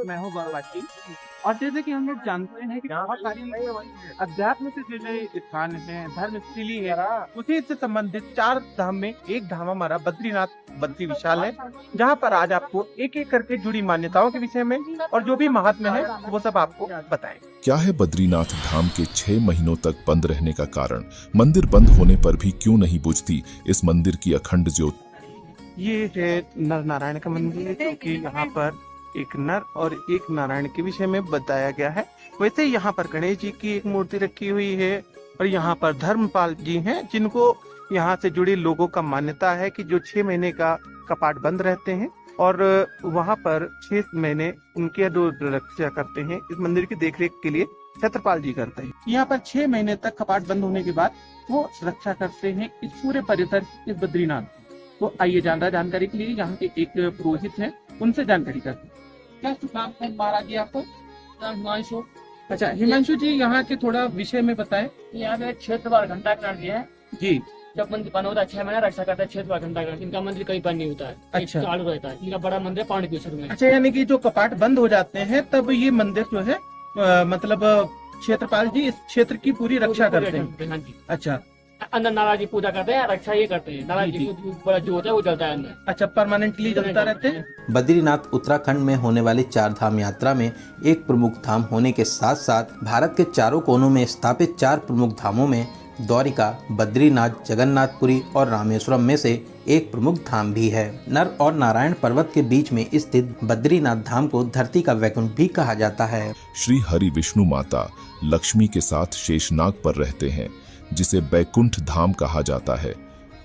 मैं हूँ गौरवाची। और जैसे कि हम लोग जानते हैं कि बहुत सारी अध्यात्म से जुड़े स्थान हैं, धर्म स्थली है, उसी से संबंधित 4 धाम में एक धाम हमारा बद्रीनाथ बद्री विशाल है, जहाँ पर आज आपको एक एक करके जुड़ी मान्यताओं के विषय में और जो भी महात्म्य है वो सब आपको बताएं। क्या है बद्रीनाथ धाम के 6 महीनों तक बंद रहने का कारण? मंदिर बंद होने पर भी क्यों नहीं बुझती इस मंदिर की अखंड ज्योत? ये है नर नारायण का मंदिर है, क्योंकि यहाँ पर एक नर और एक नारायण के विषय में बताया गया है। वैसे यहाँ पर गणेश जी की एक मूर्ति रखी हुई है और यहाँ पर धर्मपाल जी हैं, जिनको यहाँ से जुड़े लोगों का मान्यता है कि जो 6 महीने का कपाट बंद रहते हैं और वहाँ पर 6 महीने उनके जो रक्षा करते हैं, इस मंदिर की देखरेख के लिए छत्रपाल जी करते हैं। यहाँ पर 6 महीने तक कपाट बंद होने के बाद वो रक्षा करते हैं इस पूरे परिसर इस बद्रीनाथ। तो आइए ज्यादा जानकारी के लिए यहाँ के एक पुरोहित हैं, उनसे जानकारी करते हैं। क्या शुभ नाम है महाराज जी आपको? हिमांशु। अच्छा हिमांशु जी, यहाँ के थोड़ा विषय में बताएं। यहाँ पे क्षेत्रवार घंटा कर दिया है जी। जब मंदिर बना होता है 6 महीना रक्षा करता है क्षेत्रवार घंटा कर। इनका मंदिर कहीं बंद नहीं होता है, अच्छा। चालू रहता है। इनका बड़ा मंदिर पांडुकेश्वर में। अच्छा, यानी कि जो कपाट बंद हो जाते हैं तब ये मंदिर जो है मतलब क्षेत्रपाल जी इस क्षेत्र की पूरी रक्षा करते हैं। हाँ जी। अच्छा, अंदर नाराज जी पूजा करते हैं, रक्षा ये करते हैं। नाराज जी को बड़ा जो होता है वो जलता है अंदर। अच्छा, परमानेंटली जलता रहते हैं। बद्रीनाथ उत्तराखंड में होने वाली 4 धाम यात्रा में एक प्रमुख धाम होने के साथ साथ भारत के चारों कोनों में स्थापित 4 प्रमुख धामों में द्वारिका, बद्रीनाथ, जगन्नाथपुरी और रामेश्वरम में से एक प्रमुख धाम भी है। नर और नारायण पर्वत के बीच में स्थित बद्रीनाथ धाम को धरती का वैकुंठ भी कहा जाता है। श्री हरि विष्णु माता लक्ष्मी के साथ शेषनाग पर रहते हैं, जिसे बैकुंठ धाम कहा जाता है,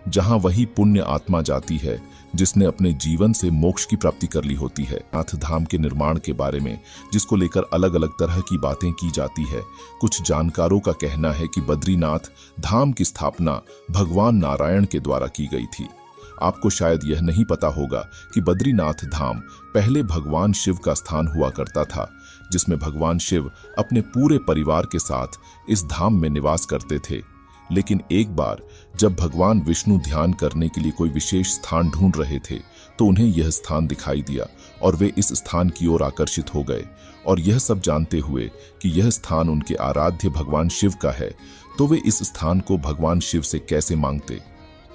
जहां वही पुण्य आत्मा जाती है जिसने अपने जीवन से मोक्ष की प्राप्ति कर ली होती है। नाथ धाम के निर्माण के बारे में, जिसको लेकर अलग अलग तरह की बातें की जाती है, कुछ जानकारों का कहना है कि बद्रीनाथ धाम की स्थापना भगवान नारायण के द्वारा की गई थी। आपको शायद यह नहीं पता होगा कि बद्रीनाथ धाम पहले भगवान शिव का स्थान हुआ करता था, जिसमें भगवान शिव अपने पूरे परिवार के साथ इस धाम में निवास करते थे। लेकिन एक बार जब भगवान विष्णु ध्यान करने के लिए कोई विशेष स्थान ढूंढ रहे थे, तो उन्हें यह स्थान दिखाई दिया और वे इस स्थान की ओर आकर्षित हो गए। और यह सब जानते हुए कि यह स्थान उनके आराध्य भगवान शिव का है, तो वे इस स्थान को भगवान शिव से कैसे मांगते।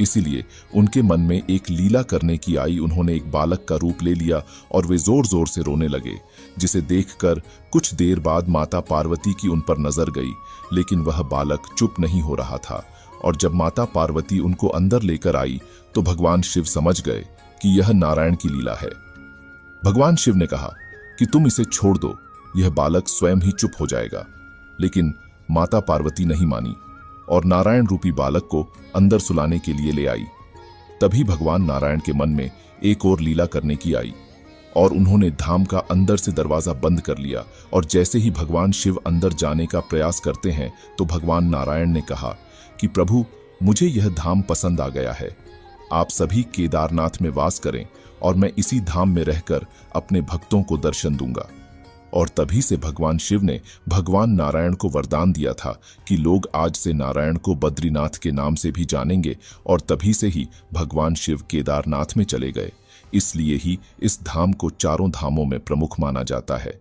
इसीलिए उनके मन में एक लीला करने की आई। उन्होंने एक बालक का रूप ले लिया और वे जोर जोर से रोने लगे, जिसे देखकर कुछ देर बाद माता पार्वती की उन पर नजर गई, लेकिन वह बालक चुप नहीं हो रहा था। और जब माता पार्वती उनको अंदर लेकर आई तो भगवान शिव समझ गए कि यह नारायण की लीला है। भगवान शिव ने कहा कि तुम इसे छोड़ दो, यह बालक स्वयं ही चुप हो जाएगा। लेकिन माता पार्वती नहीं मानी और नारायण रूपी बालक को अंदर सुलाने के लिए ले आई। तभी भगवान नारायण के मन में एक और लीला करने की आई और उन्होंने धाम का अंदर से दरवाजा बंद कर लिया। और जैसे ही भगवान शिव अंदर जाने का प्रयास करते हैं तो भगवान नारायण ने कहा कि प्रभु, मुझे यह धाम पसंद आ गया है। आप सभी केदारनाथ में वास करें और मैं इसी धाम में रहकर अपने भक्तों को दर्शन दूंगा। और तभी से भगवान शिव ने भगवान नारायण को वरदान दिया था कि लोग आज से नारायण को बद्रीनाथ के नाम से भी जानेंगे। और तभी से ही भगवान शिव केदारनाथ में चले गए। इसलिए ही इस धाम को चारों धामों में प्रमुख माना जाता है।